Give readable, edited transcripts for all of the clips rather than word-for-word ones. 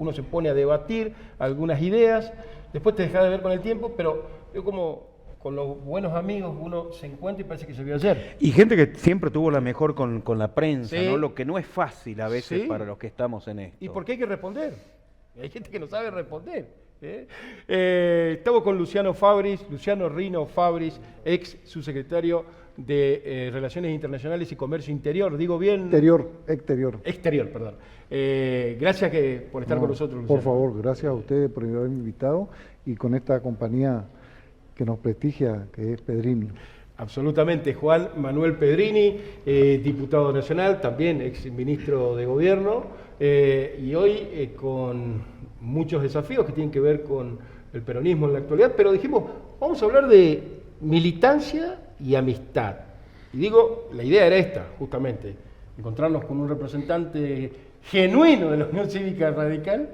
uno se pone a debatir algunas ideas, después te dejas de ver con el tiempo, pero yo como con los buenos amigos uno se encuentra y parece que se vio ayer. Y gente que siempre tuvo la mejor con la prensa, Sí. ¿no? Lo que no es fácil a veces Sí. para los que estamos en esto. ¿Y por qué hay que responder? Hay gente que no sabe responder. Estamos con Luciano Fabris, Luciano Rino Fabris, ex subsecretario de Relaciones Internacionales y Comercio Interior. ¿Digo bien? Exterior. Exterior, perdón. Gracias por estar con nosotros, Luciano. Por favor, gracias a ustedes por haberme invitado y con esta compañía que nos prestigia, que es Pedrini. Absolutamente. Juan Manuel Pedrini, diputado nacional, también ex ministro de Gobierno, y hoy con muchos desafíos que tienen que ver con el peronismo en la actualidad, pero dijimos, vamos a hablar de militancia y amistad. Y digo, la idea era esta, justamente, encontrarnos con un representante genuino de la Unión Cívica Radical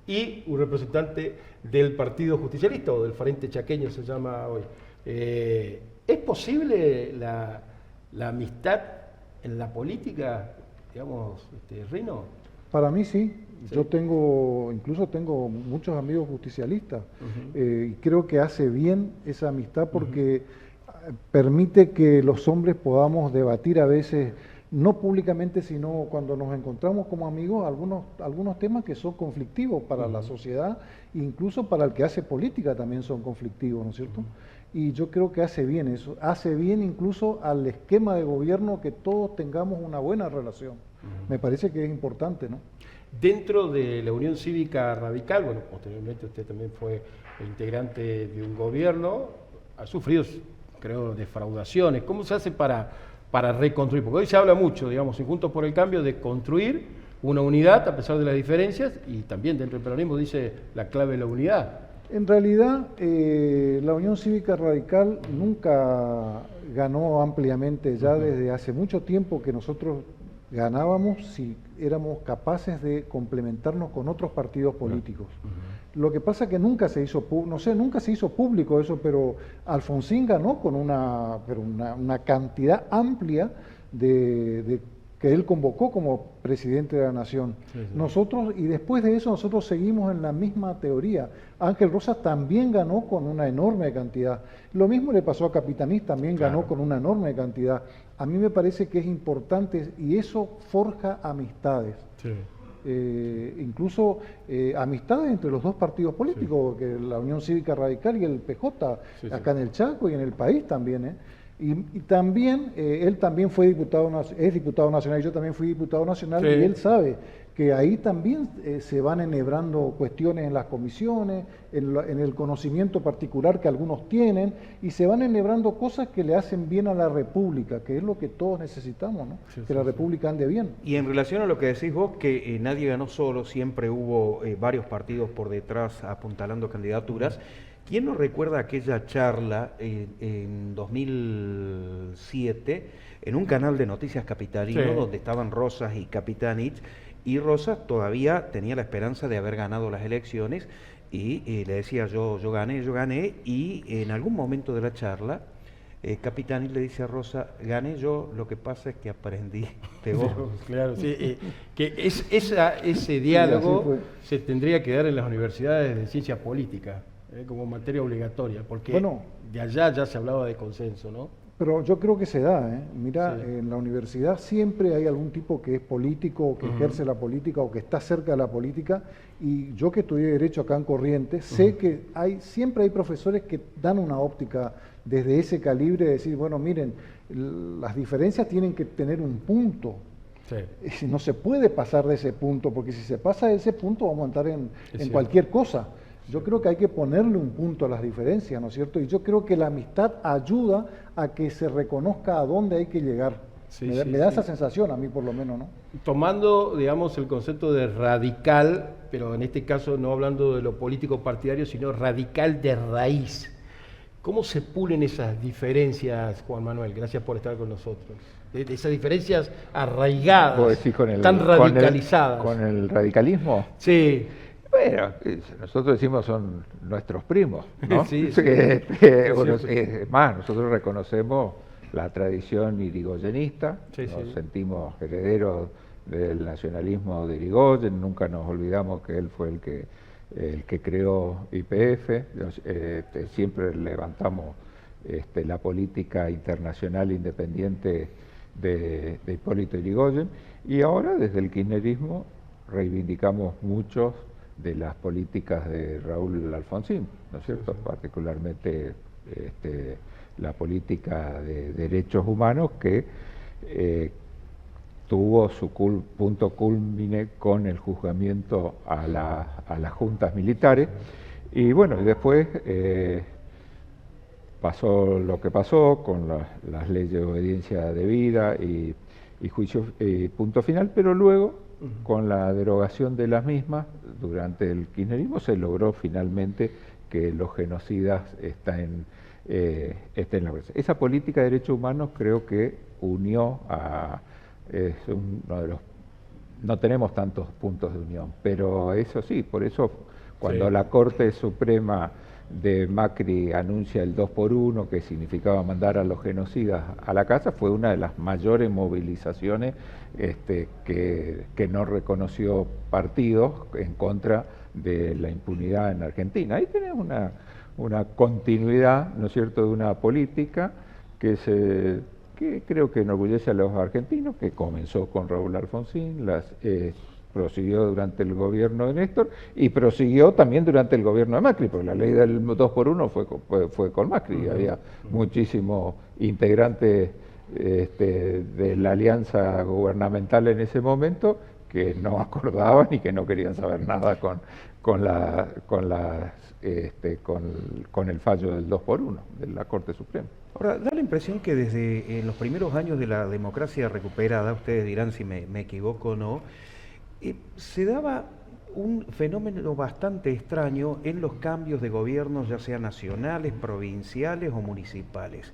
y un representante del Partido Justicialista, o del Frente Chaqueño se llama hoy. ¿Es posible la amistad en la política, digamos, Rino? Para mí sí. Yo incluso tengo muchos amigos justicialistas, y creo que hace bien esa amistad porque permite que los hombres podamos debatir a veces, no públicamente, sino cuando nos encontramos como amigos, algunos temas que son conflictivos para la sociedad, incluso para el que hace política también son conflictivos, ¿no es cierto? Y yo creo que hace bien eso, hace bien incluso al esquema de gobierno que todos tengamos una buena relación. Me parece que es importante, ¿no? Dentro de la Unión Cívica Radical, bueno, posteriormente usted también fue integrante de un gobierno, ha sufrido, creo, defraudaciones. ¿Cómo se hace para reconstruir? Porque hoy se habla mucho, digamos, en Juntos por el Cambio, de construir una unidad a pesar de las diferencias, y también dentro del peronismo dice la clave de la unidad. En realidad, la Unión Cívica Radical nunca ganó ampliamente, ya desde hace mucho tiempo que nosotros ganábamos si éramos capaces de complementarnos con otros partidos políticos. Lo que pasa es que nunca se hizo, nunca se hizo público eso, pero Alfonsín ganó con una cantidad amplia de que él convocó como presidente de la Nación. Nosotros, y después de eso, nosotros seguimos en la misma teoría. Ángel Rosas también ganó con una enorme cantidad. Lo mismo le pasó a Capitanich, también ganó con una enorme cantidad. A mí me parece que es importante, y eso forja amistades. Incluso amistades entre los dos partidos políticos, que la Unión Cívica Radical y el PJ, acá en el Chaco y en el país también. Y también, él también fue es diputado nacional, y yo también fui diputado nacional, y él sabe que ahí también se van enhebrando cuestiones en las comisiones, en el conocimiento particular que algunos tienen, y se van enhebrando cosas que le hacen bien a la República, que es lo que todos necesitamos, ¿no? Que la República ande bien. Y en relación a lo que decís vos, que nadie ganó solo, siempre hubo varios partidos por detrás apuntalando candidaturas. ¿Quién nos recuerda aquella charla en 2007 en un canal de noticias capitalino donde estaban Rosas y Capitanich, y Rosas todavía tenía la esperanza de haber ganado las elecciones y le decía yo gané, y en algún momento de la charla Capitanich le dice a Rosa, gané yo, lo que pasa es que aprendí de vos. Claro, sí, que ese diálogo se tendría que dar en las universidades de ciencia política. Como materia obligatoria, porque de allá ya se hablaba de consenso, ¿no? Pero yo creo que se da, Mira, en la universidad siempre hay algún tipo que es político, o que ejerce la política, o que está cerca de la política, y yo que estudié Derecho acá en Corrientes, sé que siempre hay profesores que dan una óptica desde ese calibre, de decir, bueno, miren, las diferencias tienen que tener un punto. No se puede pasar de ese punto, porque si se pasa de ese punto vamos a entrar en cualquier cosa. Yo creo que hay que ponerle un punto a las diferencias, ¿no es cierto? Y yo creo que la amistad ayuda a que se reconozca a dónde hay que llegar. Me da esa sensación a mí, por lo menos, ¿no? Tomando, digamos, el concepto de radical, pero en este caso no hablando de lo político partidario, sino radical de raíz. ¿Cómo se pulen esas diferencias, Juan Manuel? Gracias por estar con nosotros. De esas diferencias arraigadas, tan radicalizadas. ¿Con el radicalismo? Sí. Bueno, nosotros decimos son nuestros primos, ¿no? Más, nosotros reconocemos la tradición irigoyenista, nos sentimos herederos del nacionalismo de Irigoyen, nunca nos olvidamos que él fue el que creó YPF, siempre levantamos la política internacional independiente de Hipólito Yrigoyen, y ahora desde el kirchnerismo reivindicamos muchos de las políticas de Raúl Alfonsín, ¿no es cierto? Particularmente la política de derechos humanos que tuvo su punto culmine con el juzgamiento a las juntas militares, y bueno, y después pasó lo que pasó con las leyes de obediencia debida y juicio punto final, pero luego con la derogación de las mismas durante el kirchnerismo se logró finalmente que los genocidas estén en la presa. Esa política de derechos humanos creo que unió es uno de los, no tenemos tantos puntos de unión, pero eso sí, por eso cuando la Corte Suprema de Macri anuncia el 2x1, que significaba mandar a los genocidas a la casa, fue una de las mayores movilizaciones que no reconoció partidos en contra de la impunidad en Argentina. Ahí tenemos una continuidad, ¿no es cierto?, de una política que creo que enorgullece a los argentinos, que comenzó con Raúl Alfonsín, prosiguió durante el gobierno de Néstor y prosiguió también durante el gobierno de Macri, porque la ley del 2x1 fue con Macri, y había muchísimos integrantes de la alianza gubernamental en ese momento que no acordaban y que no querían saber nada con el fallo del 2x1 de la Corte Suprema. Ahora, da la impresión que desde los primeros años de la democracia recuperada, ustedes dirán si me equivoco o no, se daba un fenómeno bastante extraño en los cambios de gobiernos, ya sean nacionales, provinciales o municipales,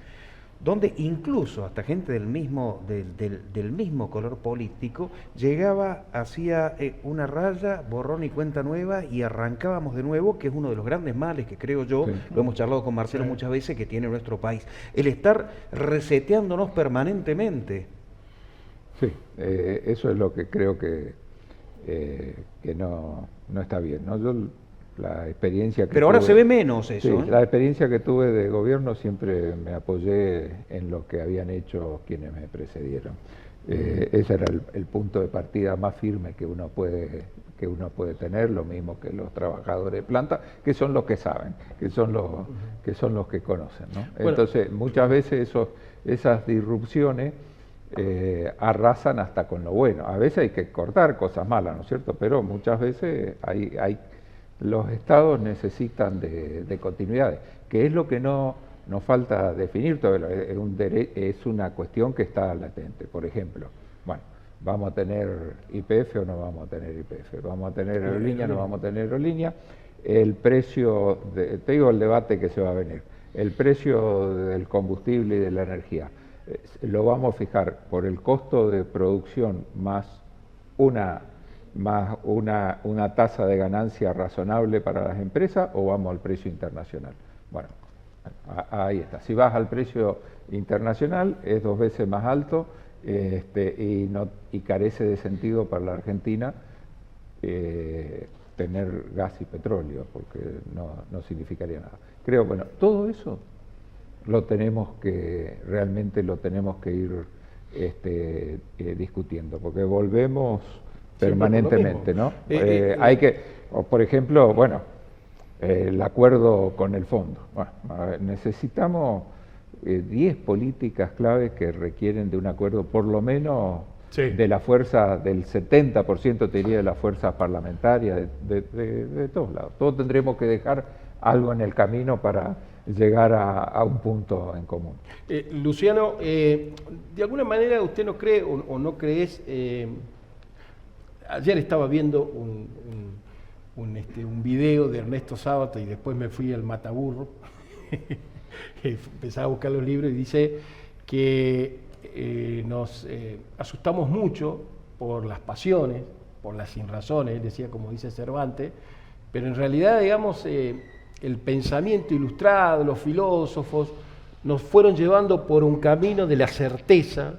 donde incluso hasta gente del mismo color político llegaba, hacía una raya, borrón y cuenta nueva, y arrancábamos de nuevo, que es uno de los grandes males que creo yo, lo hemos charlado con Marcelo muchas veces, que tiene nuestro país, el estar reseteándonos permanentemente. Sí, eso es lo que creo que no está bien, ¿no? Yo la experiencia que Pero ahora se ve menos eso. Sí, la experiencia que tuve de gobierno siempre me apoyé en lo que habían hecho quienes me precedieron. Ese era el punto de partida más firme que uno puede tener, lo mismo que los trabajadores de planta, que son los que saben, que son los que conocen, ¿no? Bueno, entonces muchas veces esas disrupciones arrasan hasta con lo bueno. A veces hay que cortar cosas malas, ¿no es cierto? Pero muchas veces los estados necesitan de continuidades, que es lo que nos falta definir todavía. Es una cuestión que está latente. Por ejemplo, bueno, ¿vamos a tener YPF o no vamos a tener YPF? ¿Vamos a tener aerolínea o no vamos a tener aerolínea? El precio, te digo el debate que se va a venir, el precio del combustible y de la energía, ¿lo vamos a fijar por el costo de producción más una tasa de ganancia razonable para las empresas, o vamos al precio internacional? Bueno, ahí está. Si vas al precio internacional es 2 veces más alto y carece de sentido para la Argentina tener gas y petróleo, porque no significaría nada. Creo, bueno, todo eso realmente lo tenemos que ir discutiendo, porque volvemos permanentemente, ¿no? Hay que, por ejemplo, bueno, el acuerdo con el fondo. Bueno, necesitamos 10 políticas claves que requieren de un acuerdo, por lo menos de la fuerza, del 70%, te diría, de las fuerzas parlamentarias, de todos lados. Todos tendremos que dejar algo en el camino para llegar a un punto en común. Luciano, de alguna manera usted no cree o no crees, ayer estaba viendo un video de Ernesto Sábato y después me fui al Mataburro, empezaba a buscar los libros y dice que nos asustamos mucho por las pasiones, por las sinrazones, él decía, como dice Cervantes, pero en realidad, digamos, el pensamiento ilustrado, los filósofos, nos fueron llevando por un camino de la certeza,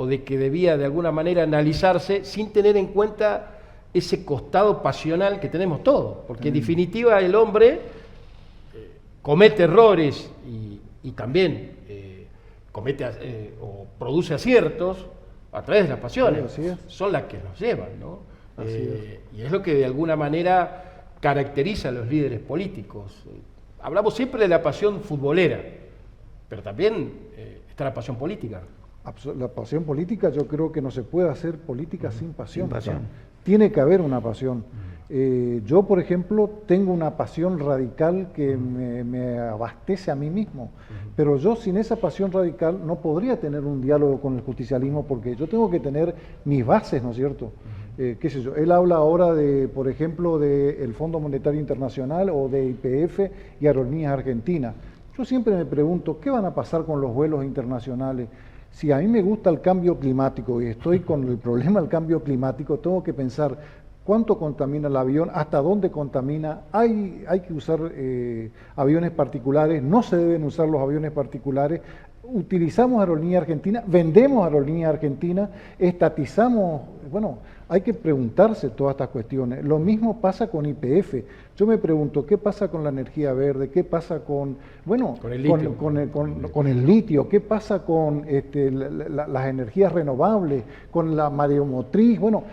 o de que debía de alguna manera analizarse sin tener en cuenta ese costado pasional que tenemos todos, porque en definitiva el hombre comete errores y también comete o produce aciertos a través de las pasiones, son las que nos llevan, ¿no? Y es lo que de alguna manera caracteriza a los líderes políticos. Hablamos siempre de la pasión futbolera, pero también está la pasión política. La pasión política, yo creo que no se puede hacer política sin pasión. Sin pasión. Tiene que haber una pasión. Yo, por ejemplo, tengo una pasión radical que me abastece a mí mismo, pero yo sin esa pasión radical no podría tener un diálogo con el justicialismo, porque yo tengo que tener mis bases, ¿no es cierto? Qué sé yo, él habla ahora de, por ejemplo, del Fondo Monetario Internacional o de YPF y Aerolíneas Argentinas. Yo siempre me pregunto, ¿qué van a pasar con los vuelos internacionales? Si a mí me gusta el cambio climático y estoy con el problema del cambio climático, tengo que pensar cuánto contamina el avión, hasta dónde contamina, hay que usar aviones particulares, no se deben usar los aviones particulares, utilizamos Aerolínea Argentina, vendemos Aerolínea Argentina, estatizamos, bueno, hay que preguntarse todas estas cuestiones. Lo mismo pasa con YPF. Yo me pregunto, ¿qué pasa con la energía verde? ¿Qué pasa con, bueno, con el litio? ¿Qué pasa con las energías renovables? ¿Con la mareomotriz? Bueno,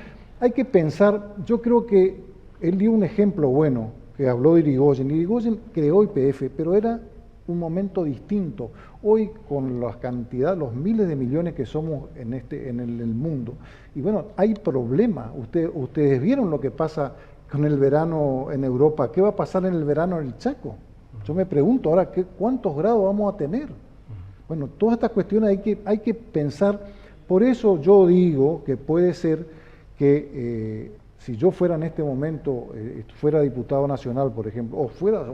hay que pensar, yo creo que él dio un ejemplo bueno, que habló de Irigoyen. Irigoyen creó YPF, pero era un momento distinto. Hoy, con las cantidades, los miles de millones que somos en el mundo, y bueno, hay problemas. Ustedes vieron lo que pasa con el verano en Europa. ¿Qué va a pasar en el verano en el Chaco? Yo me pregunto ahora, ¿cuántos grados vamos a tener? Bueno, todas estas cuestiones hay que pensar. Por eso yo digo que puede ser que si yo fuera en este momento, fuera diputado nacional, por ejemplo, o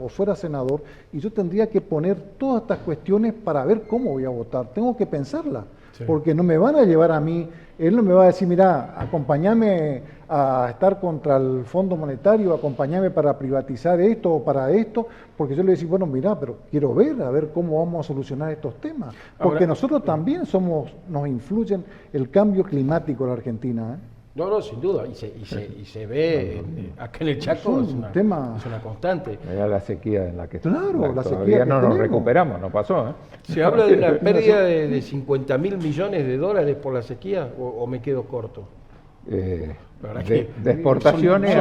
fuera senador, y yo tendría que poner todas estas cuestiones para ver cómo voy a votar. Tengo que pensarlas, porque no me van a llevar a mí, él no me va a decir, mira, acompáñame a estar contra el Fondo Monetario, acompáñame para privatizar esto o para esto, porque yo le voy a decir, bueno, mira, pero quiero ver, a ver cómo vamos a solucionar estos temas, porque ahora, nosotros también nos influyen el cambio climático en la Argentina, ¿eh? No, sin duda, y se ve acá en el Chaco, es una constante. Era la sequía en la que claro, la todavía sequía no nos recuperamos, no pasó. ¿Se habla de una pérdida de $50.000 millones por la sequía o me quedo corto? De exportaciones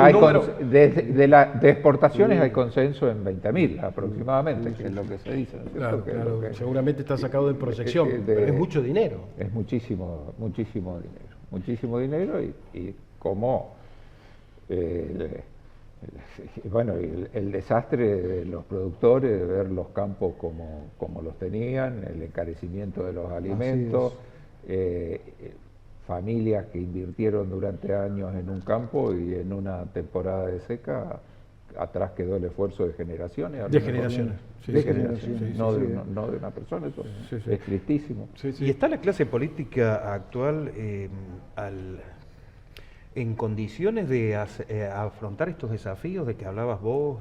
de exportaciones hay consenso en 20.000 aproximadamente, que es lo que se dice. Claro, seguramente está sacado en proyección, pero es mucho dinero. Es muchísimo dinero y como bueno, el desastre de los productores, de ver los campos como los tenían, el encarecimiento de los alimentos, familias que invirtieron durante años en un campo y en una temporada de seca, atrás quedó el esfuerzo de generaciones. De generaciones. No de una persona, eso es tristísimo. Y está la clase política actual en condiciones de afrontar estos desafíos de que hablabas vos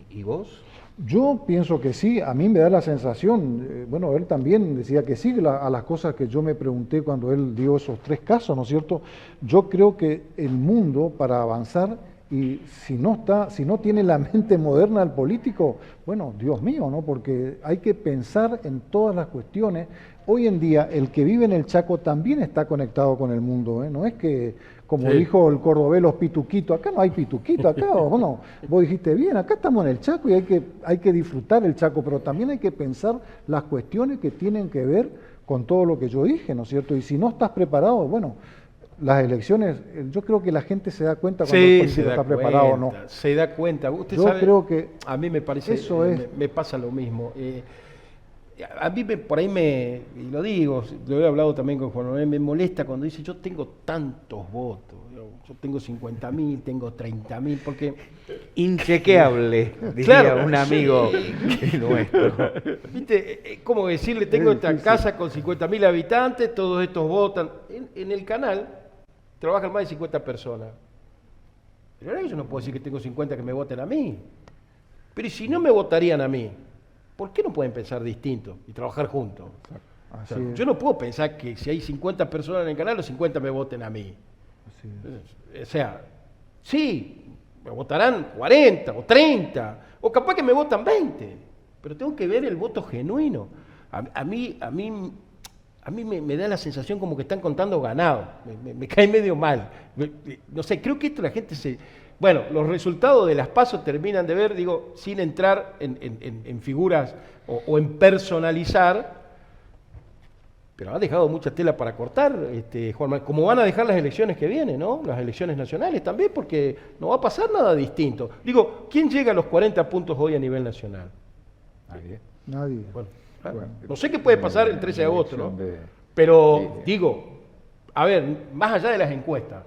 y vos. Yo pienso que sí, a mí me da la sensación, bueno, él también decía que sí, a las cosas que yo me pregunté cuando él dio esos 3 casos, ¿no es cierto? Yo creo que el mundo, para avanzar, y si no tiene la mente moderna el político, bueno, Dios mío, ¿no? Porque hay que pensar en todas las cuestiones. Hoy en día, el que vive en el Chaco también está conectado con el mundo, ¿eh? No es que, como dijo el cordobés, los pituquitos, acá no hay pituquito, acá, bueno, vos dijiste bien, acá estamos en el Chaco y hay que disfrutar el Chaco, pero también hay que pensar las cuestiones que tienen que ver con todo lo que yo dije, ¿no es cierto? Y si no estás preparado, bueno, las elecciones, yo creo que la gente se da cuenta cuando el político está preparado o no. Se da cuenta. Usted yo sabe, creo que a mí me parece, me pasa lo mismo. A mí por ahí y lo digo, lo he hablado también con Juan Manuel, me molesta cuando dice yo tengo tantos votos, yo tengo 50.000, tengo 30.000, porque... Inchequeable, diría un amigo nuestro. ¿Viste? ¿Cómo decirle? Tengo esta casa con 50.000 habitantes, todos estos votan. En el canal trabajan más de 50 personas. Pero ahora yo no puedo decir que tengo 50 que me voten a mí. Pero ¿y si no me votarían a mí? ¿Por qué no pueden pensar distinto y trabajar juntos? Así O sea, es. yo no puedo pensar que si hay 50 personas en el canal, los 50 me voten a mí. Así es. O sea, sí, me votarán 40 o 30, o capaz que me votan 20, pero tengo que ver el voto genuino. A mí me da la sensación como que están contando ganado, me cae medio mal. No sé, creo que esto la gente se... Bueno, los resultados de las PASO terminan de ver, digo, sin entrar en figuras o en personalizar, pero ha dejado mucha tela para cortar, Juan, como van a dejar las elecciones que vienen, ¿no? Las elecciones nacionales también, porque no va a pasar nada distinto. Digo, ¿quién llega a los 40 puntos hoy a nivel nacional? Nadie. Nadie. Bueno, claro. Bueno, No sé qué puede pasar el 13 de agosto, ¿no? elección de- Pero digo, a ver, más allá de las encuestas,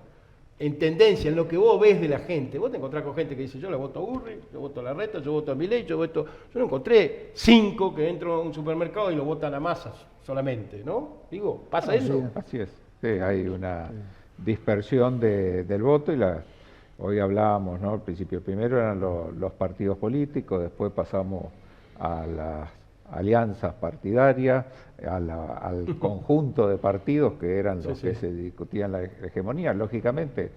en tendencia, en lo que vos ves de la gente, vos te encontrás con gente que dice, yo le voto a Burri, yo voto a Larreta, yo voto a Milei, yo no encontré 5 que entro a un supermercado y lo votan a masas solamente, ¿no? Digo, ¿pasa Así eso? es. Así es. Sí, hay una dispersión del voto hoy hablábamos, ¿no? Al principio primero eran los partidos políticos, después pasamos a las alianzas partidarias, al conjunto de partidos que eran los que se discutían la hegemonía. Lógicamente,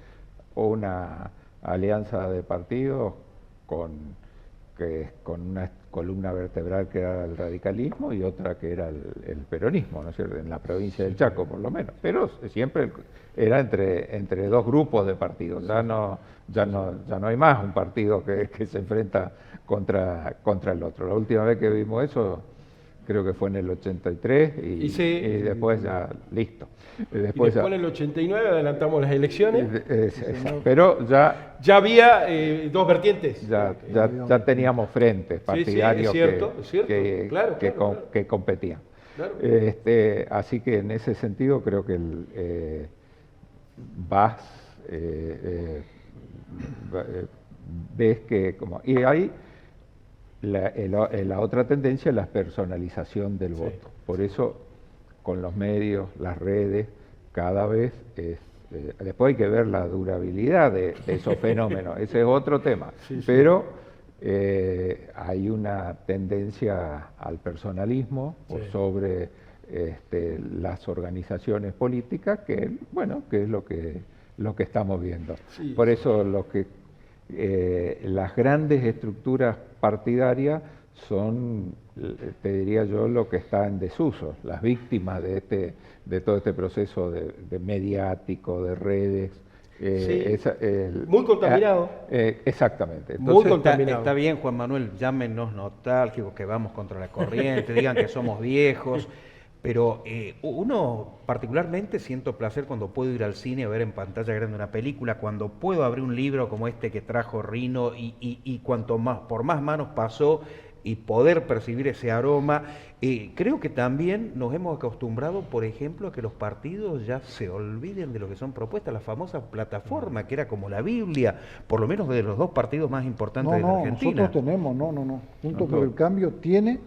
una alianza de partidos con una columna vertebral que era el radicalismo y otra que era el peronismo, ¿no es cierto?, en la provincia del Chaco por lo menos, pero siempre era entre dos grupos de partidos, ya no hay más un partido que se enfrenta contra el otro. La última vez que vimos eso creo que fue en el 83 y después ya listo. Después en el 89 adelantamos las elecciones. Pero ya había dos vertientes. ya teníamos frentes partidarios claro. que competían. Claro. Así que en ese sentido creo que ves que y hay la otra tendencia es la personalización del voto. Por eso con los medios, las redes, cada vez después hay que ver la durabilidad de esos fenómenos, ese es otro tema, pero hay una tendencia al personalismo por sobre las organizaciones políticas, que es lo que estamos viendo. Por eso las grandes estructuras partidarias son, te diría yo, lo que está en desuso, las víctimas de todo este proceso de mediático, de redes. Muy contaminado. Exactamente. Entonces, muy contaminado. Está bien, Juan Manuel, llámenos nostálgicos, que vamos contra la corriente, digan que somos viejos, pero uno particularmente siento placer cuando puedo ir al cine a ver en pantalla grande una película, cuando puedo abrir un libro como este que trajo Rino y cuanto más, por más manos pasó y poder percibir ese aroma. Creo que también nos hemos acostumbrado, por ejemplo, a que los partidos ya se olviden de lo que son propuestas, la famosa plataforma, que era como la Biblia, por lo menos de los dos partidos más importantes de la Argentina. Nosotros tenemos, Juntos por el Cambio tiene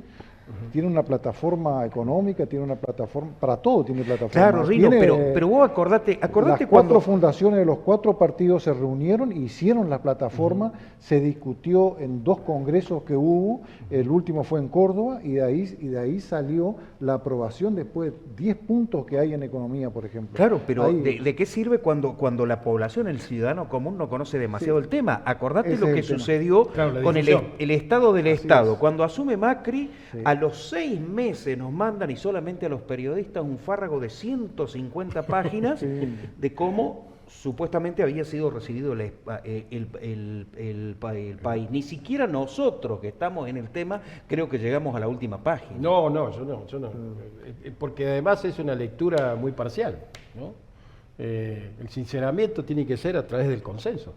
una plataforma económica, tiene una plataforma, para todo tiene plataforma. Claro, Rino, pero vos acordate las cuando... 4 fundaciones de los 4 partidos se reunieron, hicieron la plataforma, se discutió en 2 congresos que hubo, el último fue en Córdoba, y de ahí salió la aprobación después de 10 puntos que hay en economía, por ejemplo. Claro, pero ¿de qué sirve cuando la población, el ciudadano común, no conoce demasiado el tema? Acordate lo que sucedió con el Estado del Estado. Cuando asume Macri, a los 6 meses nos mandan, y solamente a los periodistas, un fárrago de 150 páginas de cómo supuestamente había sido recibido el país. Ni siquiera nosotros que estamos en el tema creo que llegamos a la última página. Yo no. Porque además es una lectura muy parcial, ¿no? El sinceramiento tiene que ser a través del consenso.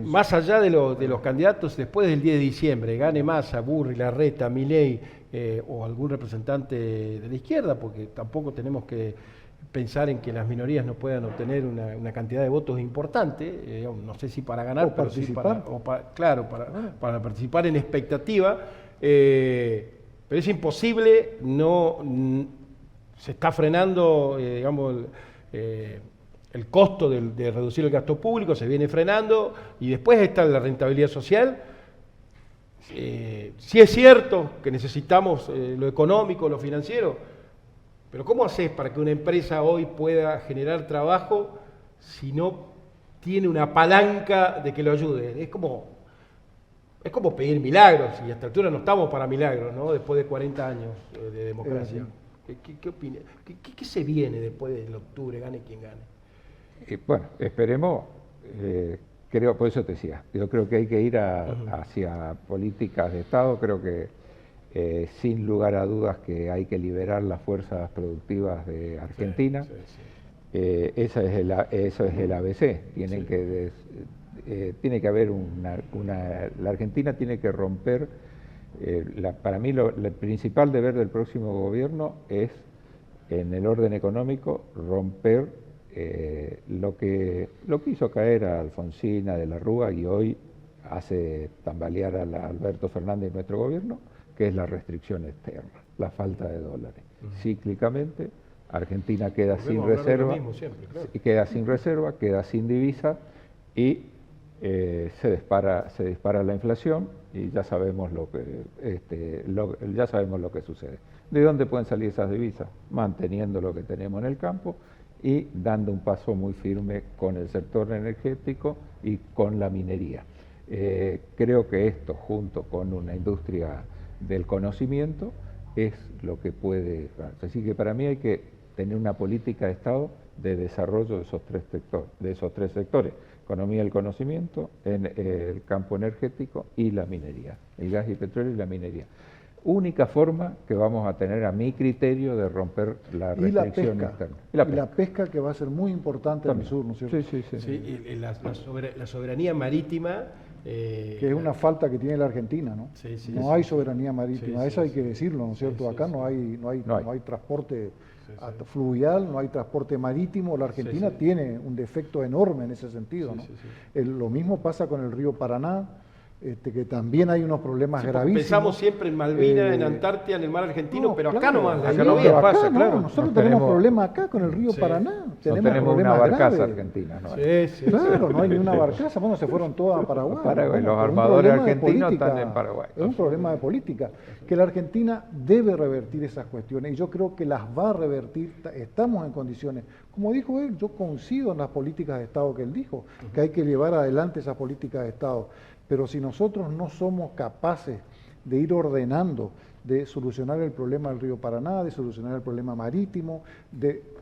Más allá de los candidatos, después del 10 de diciembre, gane Massa, Burri, Larreta, Milei o algún representante de la izquierda, porque tampoco tenemos que pensar en que las minorías no puedan obtener una cantidad de votos importante, no sé si para ganar, pero sí para participar en expectativa, pero es imposible, se está frenando, el costo de reducir el gasto público, se viene frenando, y después está la rentabilidad social. Sí es cierto que necesitamos lo económico, lo financiero, Pero ¿cómo haces para que una empresa hoy pueda generar trabajo si no tiene una palanca de que lo ayude? Es como pedir milagros, y a esta altura no estamos para milagros, ¿no? Después de 40 años de democracia. ¿Qué opina? ¿Qué se viene después del octubre, gane quien gane? Bueno, esperemos, creo, por eso te decía, yo creo que hay que ir hacia políticas de Estado, creo que sin lugar a dudas que hay que liberar las fuerzas productivas de Argentina. Eso es el ABC. Tiene que haber la Argentina tiene que romper. Para mí el principal deber del próximo gobierno es, en el orden económico, romper lo que hizo caer a Alfonsín, a De la Rúa, y hoy hace tambalear a Alberto Fernández y nuestro gobierno, que es la restricción externa, la falta de dólares. Cíclicamente, Argentina queda sin reserva, queda sin divisa, y se dispara la inflación, y ya sabemos lo que sucede. ¿De dónde pueden salir esas divisas? Manteniendo lo que tenemos en el campo y dando un paso muy firme con el sector energético y con la minería. Creo que esto, junto con una industria del conocimiento, es lo que puede. Así que para mí hay que tener una política de Estado de desarrollo de esos tres sectores: economía del conocimiento, en el campo energético y la minería, el gas y petróleo y la minería. Única forma que vamos a tener, a mi criterio, de romper la restricción externa. Y la pesca, que va a ser muy importante en el sur, ¿no es cierto? Sí, y la soberanía marítima. Que es una falta que tiene la Argentina, ¿no? No hay soberanía marítima, eso hay que decirlo, ¿no es cierto? Acá no hay transporte fluvial, no hay transporte marítimo. La Argentina tiene un defecto enorme en ese sentido, ¿no? Lo mismo pasa con el río Paraná, que también hay unos problemas gravísimos. Pensamos siempre en Malvinas, en Antártida, en el mar argentino, pero acá nomás. Nosotros tenemos problemas acá con el río Paraná. Tenemos una barcaza argentina. Claro, no hay ni una barcaza. Bueno, se fueron todas a Paraguay. Los armadores argentinos están en Paraguay. Es un problema de política, que la Argentina debe revertir esas cuestiones, y yo creo que las va a revertir. Estamos en condiciones. Como dijo él, yo coincido en las políticas de Estado que él dijo, que hay que llevar adelante esas políticas de Estado. Pero si nosotros no somos capaces de ir ordenando, de solucionar el problema del río Paraná, de solucionar el problema marítimo,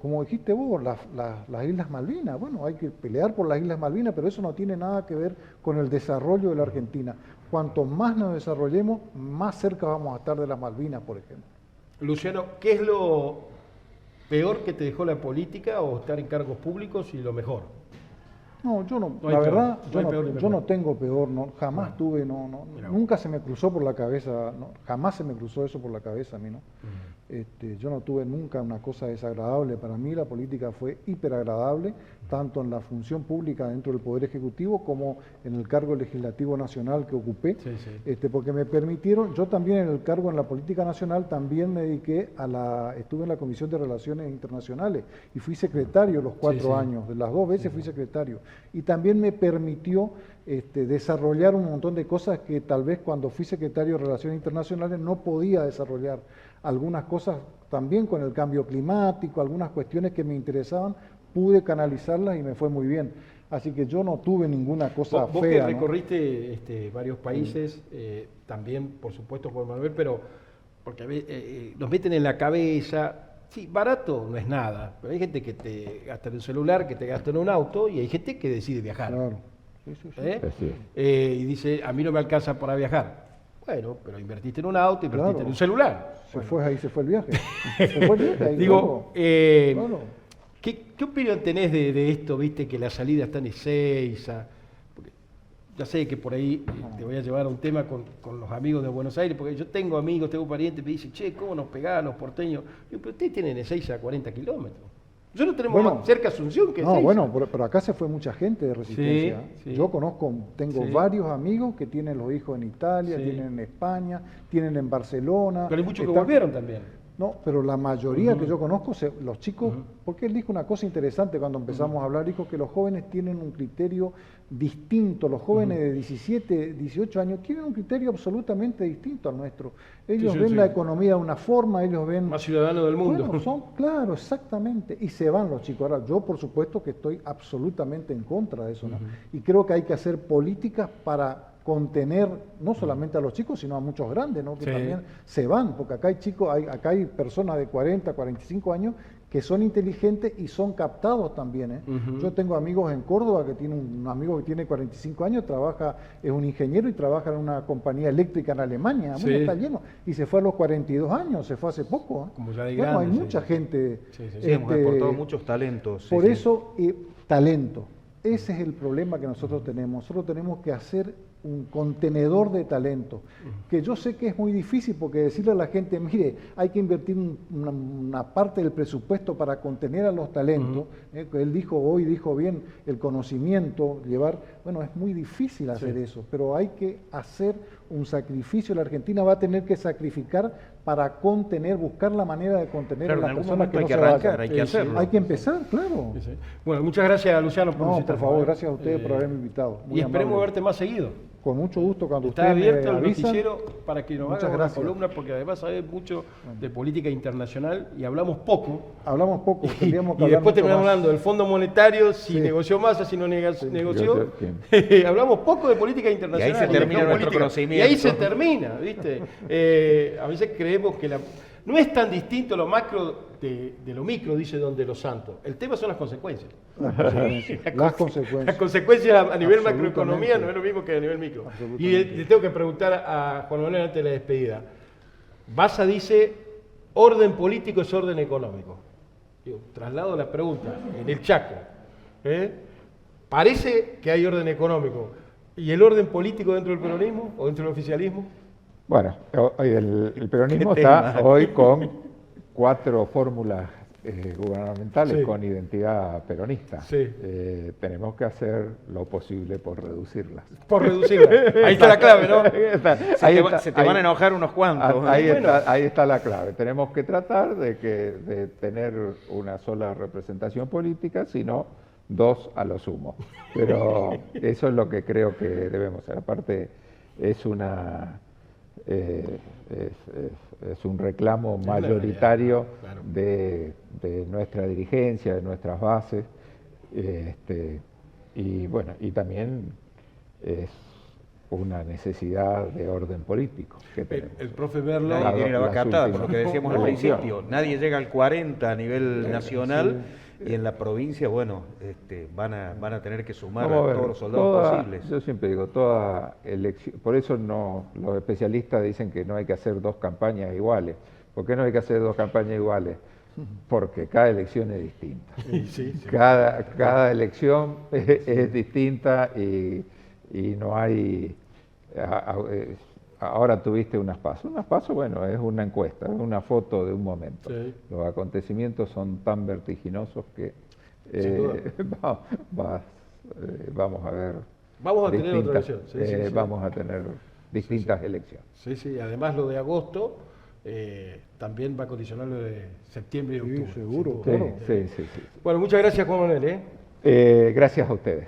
como dijiste vos, las Islas Malvinas. Bueno, hay que pelear por las Islas Malvinas, pero eso no tiene nada que ver con el desarrollo de la Argentina. Cuanto más nos desarrollemos, más cerca vamos a estar de las Malvinas, por ejemplo. Luciano, ¿qué es lo peor que te dejó la política o estar en cargos públicos, y lo mejor? No, yo no, la verdad, yo no tengo peor, jamás tuve, nunca se me cruzó por la cabeza, jamás se me cruzó eso por la cabeza a mí, ¿no? Yo no tuve nunca una cosa desagradable. Para mí la política fue hiperagradable, tanto en la función pública dentro del Poder Ejecutivo como en el cargo legislativo nacional que ocupé, porque me permitieron. Yo también en el cargo en la política nacional también me dediqué estuve en la Comisión de Relaciones Internacionales y fui secretario los 4 años, de las 2 veces fui secretario, y también me permitió desarrollar un montón de cosas que tal vez cuando fui secretario de Relaciones Internacionales no podía desarrollar. Algunas cosas también con el cambio climático, algunas cuestiones que me interesaban, pude canalizarlas y me fue muy bien. Así que yo no tuve ninguna cosa vos fea. Vos que recorriste varios países, también por supuesto Juan Manuel, pero porque nos meten en la cabeza, sí, barato no es nada, pero hay gente que te gasta en un celular, que te gasta en un auto, y hay gente que decide viajar. Claro. Y dice, a mí no me alcanza para viajar. Bueno, pero invertiste en un auto, invertiste en un celular. Ahí se fue el viaje. Digo, ¿qué opinión tenés de esto? Viste que la salida está en Ezeiza. Ya sé que por ahí te voy a llevar a un tema con los amigos de Buenos Aires, porque yo tengo amigos, tengo parientes, me dicen, che, ¿cómo nos pegaban los porteños? Yo, pero ustedes tienen Ezeiza a 40 kilómetros. Nosotros tenemos más cerca Asunción que Ezeiza. No, bueno, pero acá se fue mucha gente de Resistencia. Yo tengo varios amigos que tienen los hijos en Italia, tienen en España, tienen en Barcelona. Pero hay muchos que volvieron también. No, pero la mayoría que yo conozco, los chicos, porque él dijo una cosa interesante cuando empezamos a hablar, dijo que los jóvenes tienen un criterio distinto, los jóvenes de 17, 18 años tienen un criterio absolutamente distinto al nuestro. Ellos ven la economía de una forma, ellos ven... Más ciudadanos del mundo. Bueno, claro, exactamente, y se van los chicos. Ahora, yo por supuesto que estoy absolutamente en contra de eso, ¿no? Y creo que hay que hacer políticas para contener no solamente a los chicos, sino a muchos grandes, ¿no? Que también se van, porque acá hay chicos, acá hay personas de 40, 45 años que son inteligentes y son captados también, ¿eh? Yo tengo amigos en Córdoba que tiene un amigo que tiene 45 años, es un ingeniero y trabaja en una compañía eléctrica en Alemania, está lleno, y se fue a los 42 años, se fue hace poco, ¿eh? Como ya de bueno, grande, hay mucha gente. Hemos exportado muchos talentos. Por eso, talento. Ese es el problema que nosotros tenemos. Nosotros tenemos que hacer un contenedor de talento, que yo sé que es muy difícil porque decirle a la gente, mire, hay que invertir una parte del presupuesto para contener a los talentos, él dijo bien, el conocimiento, bueno, es muy difícil hacer eso, pero hay que hacer un sacrificio. La Argentina va a tener que sacrificar para buscar la manera de contener a las personas que no se vayan. Hay que hacerlo. Hay que empezar, claro. Bueno, muchas gracias, Luciano, por por favor, gracias a ustedes por haberme invitado. Y esperemos verte más seguido. Con mucho gusto, cuando está abierto me el avisan. noticiero para que nos haga una columna, porque además sabes mucho de política internacional y hablamos poco. Tendríamos que y después terminamos más. hablando del Fondo Monetario, si negoció Massa, si no negoció. Hablamos poco de política internacional. Y ahí se termina nuestro conocimiento. Y ahí se termina, ¿viste? A veces creemos que no es tan distinto lo macro de lo micro, dice Don de los Santos. El tema son las consecuencias. Las consecuencias. Las consecuencias a nivel macroeconomía no es lo mismo que a nivel micro. Y le tengo que preguntar a Juan Manuel antes de la despedida. Bassa dice, orden político es orden económico. Yo traslado la pregunta, en el Chaco. Parece que hay orden económico. ¿Y el orden político dentro del peronismo o dentro del oficialismo? Bueno, hoy el peronismo está hoy con 4 fórmulas gubernamentales con identidad peronista. Tenemos que hacer lo posible por reducirlas. Por reducirlas. Ahí está la clave, ¿no? Se te van a enojar unos cuantos. Ahí está la clave. Tenemos que tratar de tener una sola representación política, sino 2 a lo sumo. Pero eso es lo que creo que debemos hacer. Aparte, es un reclamo mayoritario de nuestra dirigencia, de nuestras bases, y bueno, y también es una necesidad de orden político que tenemos. El profe Merlo tiene la vaca atada, por lo que decíamos al principio. Nadie llega al 40 a nivel nacional. Y en la provincia, bueno, van a tener que sumar a todos los soldados posibles. Yo siempre digo, toda elección, por eso los especialistas dicen que no hay que hacer 2 campañas iguales. ¿Por qué no hay que hacer 2 campañas iguales? Porque cada elección es distinta. Cada elección es distinta y no hay... Ahora tuviste unas pasos. Unas pasos, bueno, es una encuesta, es una foto de un momento. Los acontecimientos son tan vertiginosos que vamos a ver. Vamos a tener otra elección. Vamos a tener distintas elecciones. Sí, además lo de agosto también va a condicionar lo de septiembre y octubre. Seguro, claro. Sí. Bueno, muchas gracias, Juan Manuel. Gracias a ustedes.